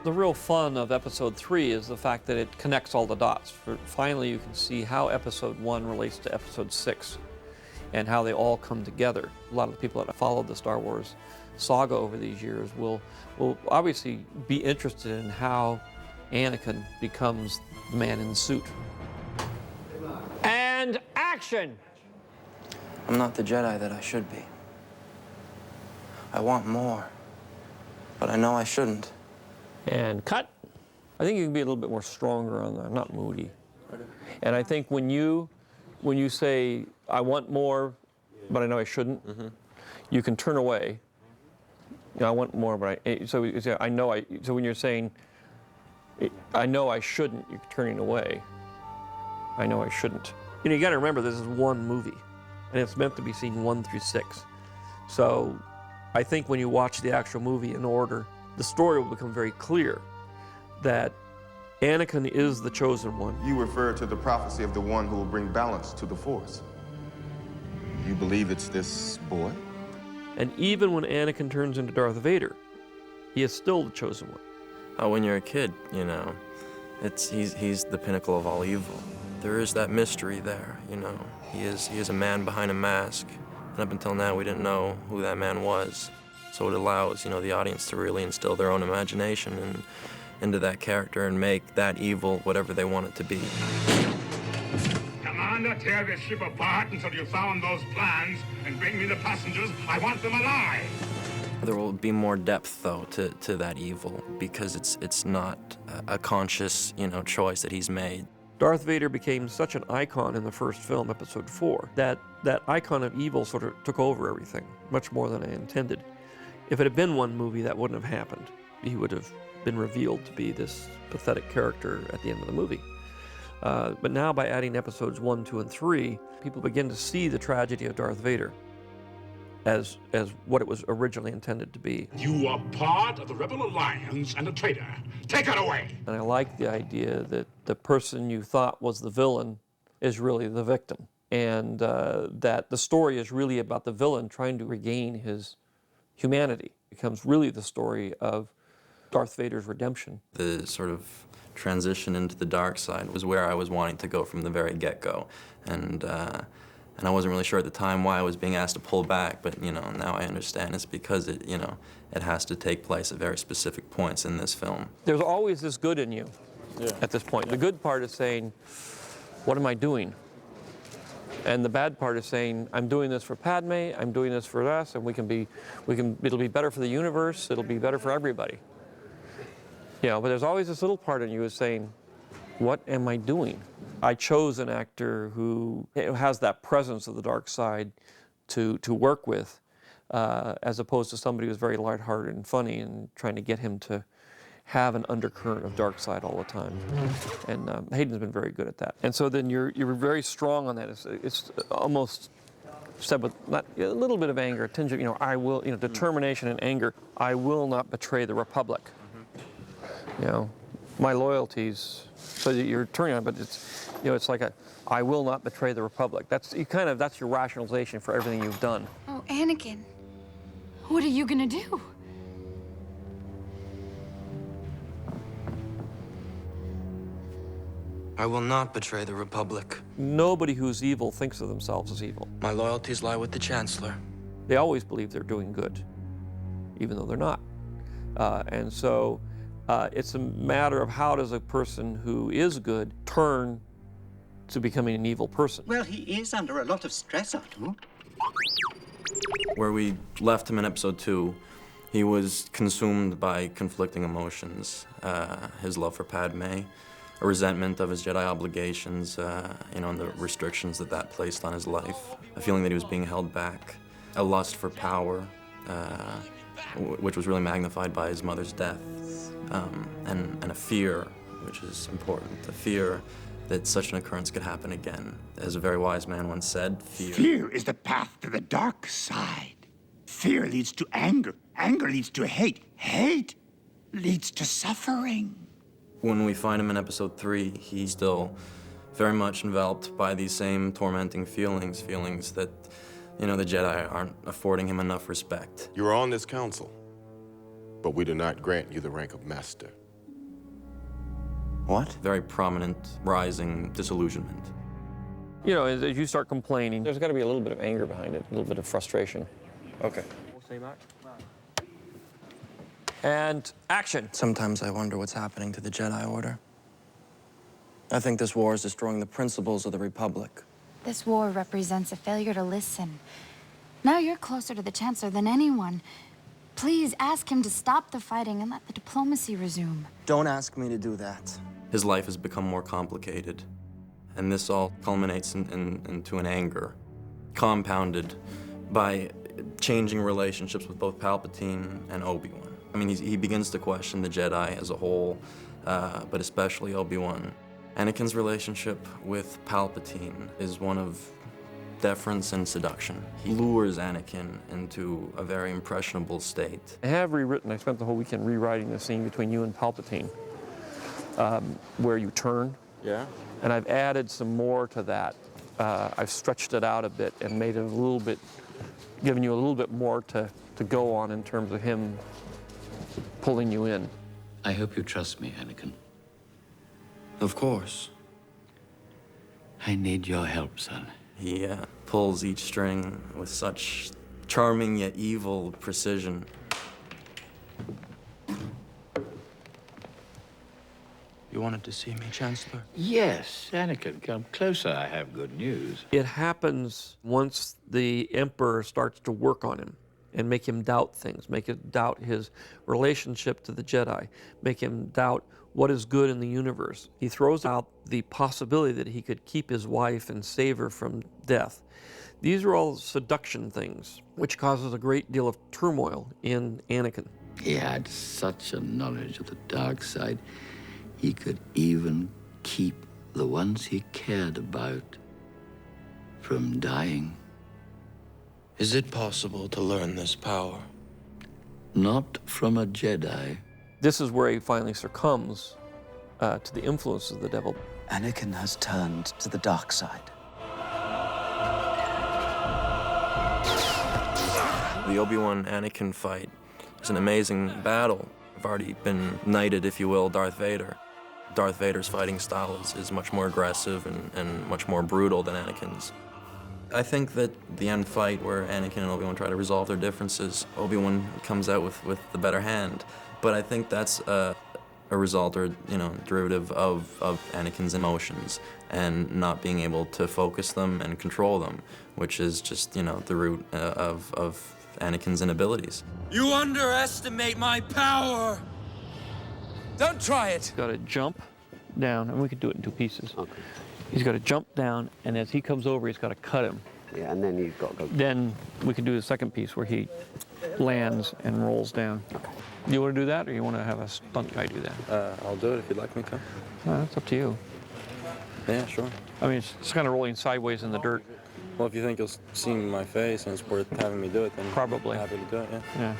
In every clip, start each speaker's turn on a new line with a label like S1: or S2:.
S1: The real fun of Episode 3 is the fact that it connects all the dots. Finally, you can see how Episode 1 relates to Episode 6 and how they all come together. A lot of the people that have followed the Star Wars saga over these years will obviously be interested in how Anakin becomes the man in the suit.
S2: And action!
S3: I'm not the Jedi that I should be. I want more, but I know I shouldn't.
S2: And cut.
S1: I think you can be a little bit more stronger on that, not moody. And I think when you say, I want more, but I know I shouldn't, you can turn away. You know, I want more, but so when you're saying, I know I shouldn't, you're turning away. I know I shouldn't. You know, you got to remember this is one movie, and it's meant to be seen 1 through 6. So I think when you watch the actual movie in order, the story will become very clear that Anakin is the chosen one.
S4: You refer to the prophecy of the one who will bring balance to the Force. You believe it's this boy?
S1: And even when Anakin turns into Darth Vader, he is still the chosen one.
S3: When you're a kid, you know, he's the pinnacle of all evil. There is that mystery there, you know. He is a man behind a mask, and up until now we didn't know who that man was. So it allows, you know, the audience to really instill their own imagination into that character and make that evil whatever they want it to be.
S5: Commander, tear this ship apart until you found those plans and bring me the passengers. I want them alive.
S3: There will be more depth, though, to that evil because it's not a conscious, you know, choice that he's made.
S1: Darth Vader became such an icon in the first film, Episode 4, that icon of evil sort of took over everything, much more than I intended. If it had been one movie, that wouldn't have happened. He would have been revealed to be this pathetic character at the end of the movie. But now by adding Episodes 1, 2, and 3, people begin to see the tragedy of Darth Vader as what it was originally intended to be.
S5: You are part of the Rebel Alliance and a traitor. Take it away.
S1: And I like the idea that the person you thought was the villain is really the victim. And that the story is really about the villain trying to regain his humanity. It becomes really the story of Darth Vader's redemption.
S3: The sort of transition into the dark side was where I was wanting to go from the very get-go. And I wasn't really sure at the time why I was being asked to pull back, but, you know, now I understand it's because it has to take place at very specific points in this film.
S1: There's always this good in you at this point. The good part is saying, what am I doing? And the bad part is saying, I'm doing this for Padme, I'm doing this for us, and it'll be better for the universe, it'll be better for everybody. You know, but there's always this little part in you is saying, what am I doing? I chose an actor who has that presence of the dark side to work with, as opposed to somebody who's very lighthearted and funny and trying to get him to have an undercurrent of dark side all the time. And Hayden's been very good at that. And so then you're very strong on that. It's almost said with a little bit of anger, a tinge of, I will, determination and anger. I will not betray the Republic. You know, my loyalties. So you're turning on, but it's like I will not betray the Republic. That's your rationalization for everything you've done.
S6: Oh, Anakin, what are you gonna do?
S3: I will not betray the Republic.
S1: Nobody who's evil thinks of themselves as evil.
S3: My loyalties lie with the Chancellor.
S1: They always believe they're doing good, even though they're not. And so it's a matter of how does a person who is good turn to becoming an evil person.
S7: Well, he is under a lot of stress, Artu.
S3: Where we left him in Episode 2, he was consumed by conflicting emotions. His love for Padme, a resentment of his Jedi obligations, and the restrictions that placed on his life, a feeling that he was being held back, a lust for power, which was really magnified by his mother's death, and a fear, which is important, a fear that such an occurrence could happen again. As a very wise man once said,
S7: Fear is the path to the dark side. Fear leads to anger. Anger leads to hate. Hate leads to suffering.
S3: When we find him in Episode 3, he's still very much enveloped by these same tormenting feelings that, the Jedi aren't affording him enough respect.
S4: You are on this council, but we do not grant you the rank of master.
S8: What?
S3: Very prominent, rising disillusionment.
S1: You know, as you start complaining, there's got to be a little bit of anger behind it, a little bit of frustration.
S8: Okay.
S1: And action.
S3: Sometimes I wonder what's happening to the Jedi Order. I think this war is destroying the principles of the Republic.
S6: This war represents a failure to listen. Now you're closer to the Chancellor than anyone. Please ask him to stop the fighting and let the diplomacy resume.
S3: Don't ask me to do that. His life has become more complicated, and this all culminates into an anger, compounded by changing relationships with both Palpatine and Obi-Wan. I mean, he begins to question the Jedi as a whole, but especially Obi-Wan. Anakin's relationship with Palpatine is one of deference and seduction. He lures Anakin into a very impressionable state.
S1: I have rewritten, I spent the whole weekend rewriting the scene between you and Palpatine, where you turn.
S8: Yeah?
S1: And I've added some more to that. I've stretched it out a bit and made it a little bit, given you a little bit more to go on in terms of him pulling you in.
S9: I hope you trust me, Anakin.
S3: Of course.
S9: I need your help, son.
S3: He pulls each string with such charming yet evil precision. You wanted to see me, Chancellor?
S9: Yes, Anakin, come closer. I have good news.
S1: It happens once the Emperor starts to work on him and make him doubt things, make him doubt his relationship to the Jedi, make him doubt what is good in the universe. He throws out the possibility that he could keep his wife and save her from death. These are all seduction things, which causes a great deal of turmoil in Anakin.
S9: He had such a knowledge of the dark side, he could even keep the ones he cared about from dying.
S3: Is it possible to learn this power?
S9: Not from a Jedi.
S1: This is where he finally succumbs to the influence of the devil.
S8: Anakin has turned to the dark side.
S3: The Obi-Wan-Anakin fight is an amazing battle. I've already been knighted, if you will, Darth Vader. Darth Vader's fighting style is much more aggressive and much more brutal than Anakin's. I think that the end fight where Anakin and Obi-Wan try to resolve their differences, Obi-Wan comes out with the better hand. But I think that's a result or, derivative of Anakin's emotions and not being able to focus them and control them, which is just, the root of Anakin's inabilities.
S10: You underestimate my power! Don't try it!
S1: He's got to jump down, and we could do it in two pieces. Okay. He's got to jump down, and as he comes over, he's got to cut him.
S11: Yeah, and then you've got to go.
S1: Then we can do the second piece where he lands and rolls down. Okay. You want to do that, or you want to have a stunt guy do that?
S3: I'll do it if you'd like me to.
S1: That's up to you.
S3: Yeah, sure.
S1: I mean, it's kind of rolling sideways in the dirt.
S3: Well, if you think you'll see my face and it's worth having me do it, then
S1: probably.
S3: I'm happy to do it, yeah.
S1: Yeah.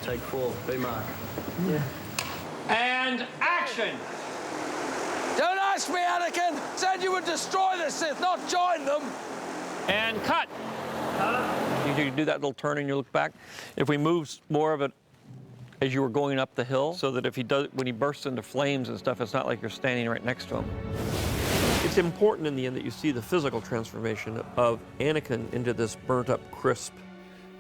S8: Take 4, B-Mark.
S2: Yeah. And action!
S10: Don't ask me, Anakin! Said you would destroy the Sith, not join them!
S1: And cut! You do that little turn and you look back. If we move more of it as you were going up the hill, so that if he does, when he bursts into flames and stuff, it's not like you're standing right next to him. It's important in the end that you see the physical transformation of Anakin into this burnt-up crisp,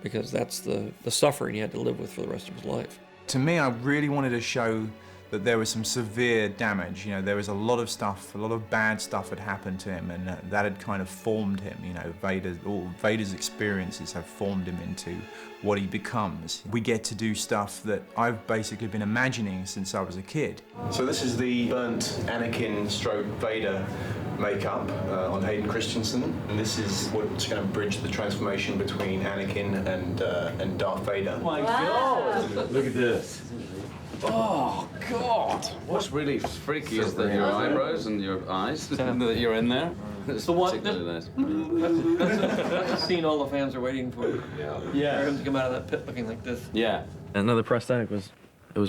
S1: because that's the suffering he had to live with for the rest of his life.
S12: To me, I really wanted to show that there was some severe damage. There was a lot of stuff, a lot of bad stuff had happened to him, and that had kind of formed him. Vader's experiences have formed him into what he becomes. We get to do stuff that I've basically been imagining since I was a kid.
S13: So this is the burnt Anakin stroke Vader makeup on Hayden Christensen, and this is what's going to bridge the transformation between Anakin and Darth Vader.
S10: Oh my God!
S14: Look at this.
S10: Oh, God!
S14: What's really freaky is that your eyebrows and your eyes, that you're in there. It's particularly nice.
S1: That's a scene all the fans are waiting for. Yeah. For him to come out of that pit looking like this.
S14: Yeah.
S3: Another prosthetic was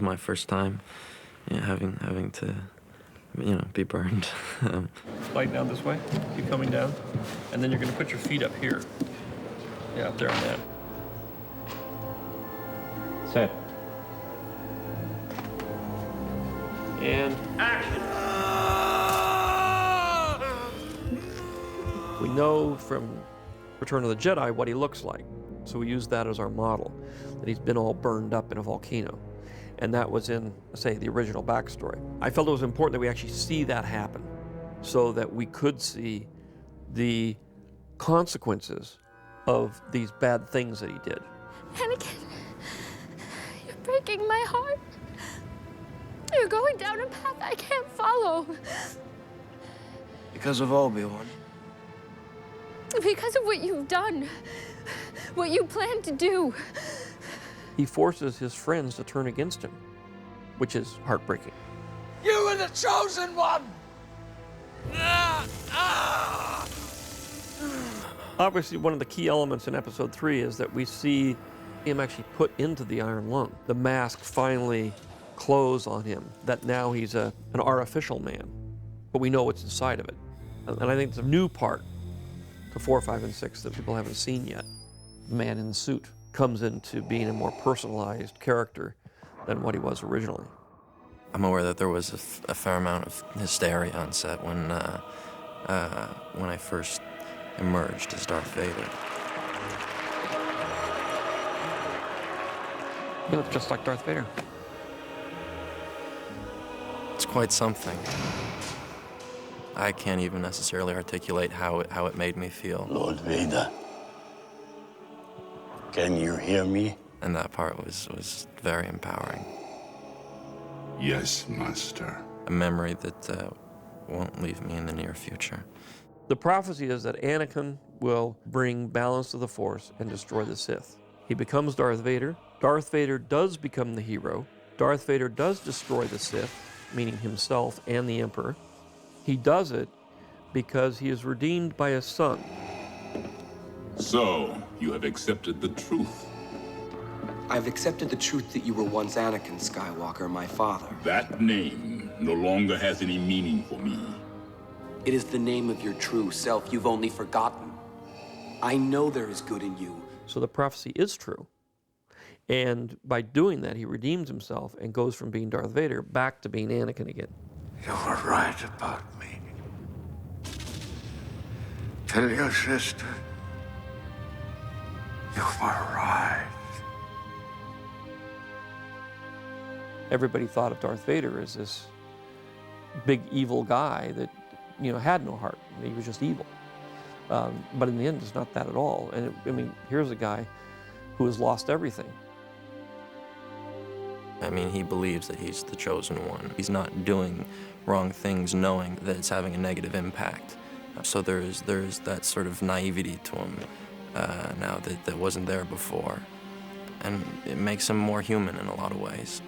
S3: my first time having to, be burned.
S1: Slide down this way, keep coming down, and then you're going to put your feet up here. Yeah, up there on that.
S2: Set.
S1: And action. We know from Return of the Jedi what he looks like, so we use that as our model, that he's been all burned up in a volcano. And that was in, say, the original backstory. I felt it was important that we actually see that happen so that we could see the consequences of these bad things that he did.
S11: Anakin, you're breaking my heart. You're going down a path I can't follow.
S8: Because of Obi-Wan.
S11: Because of what you've done. What you plan to do.
S1: He forces his friends to turn against him, which is heartbreaking.
S10: You were the chosen one!
S1: Obviously, one of the key elements in Episode 3 is that we see him actually put into the Iron Lung. The mask finally close on him, that now he's an artificial man, but we know what's inside of it. And I think it's a new part to 4, 5, and 6 that people haven't seen yet. The man in the suit comes into being a more personalized character than what he was originally.
S3: I'm aware that there was a fair amount of hysteria on set when I first emerged as Darth Vader.
S1: You look just like Darth Vader.
S3: It's quite something. I can't even necessarily articulate how it made me feel.
S15: Lord Vader, can you hear me?
S3: And that part was very empowering.
S5: Yes, Master.
S3: A memory that won't leave me in the near future.
S1: The prophecy is that Anakin will bring balance to the Force and destroy the Sith. He becomes Darth Vader. Darth Vader does become the hero. Darth Vader does destroy the Sith, meaning himself and the Emperor. He does it because he is redeemed by his son.
S5: So, you have accepted the truth.
S16: I've accepted the truth that you were once Anakin Skywalker, my father.
S5: That name no longer has any meaning for me.
S16: It is the name of your true self you've only forgotten. I know there is good in you.
S1: So the prophecy is true. And by doing that, he redeems himself and goes from being Darth Vader back to being Anakin again.
S7: You were right about me. Tell your sister. You were right.
S1: Everybody thought of Darth Vader as this big evil guy that, had no heart. He was just evil. But in the end, it's not that at all. And here's a guy who has lost everything.
S3: He believes that he's the chosen one. He's not doing wrong things knowing that it's having a negative impact. So there's that sort of naivety to him now that wasn't there before. And it makes him more human in a lot of ways.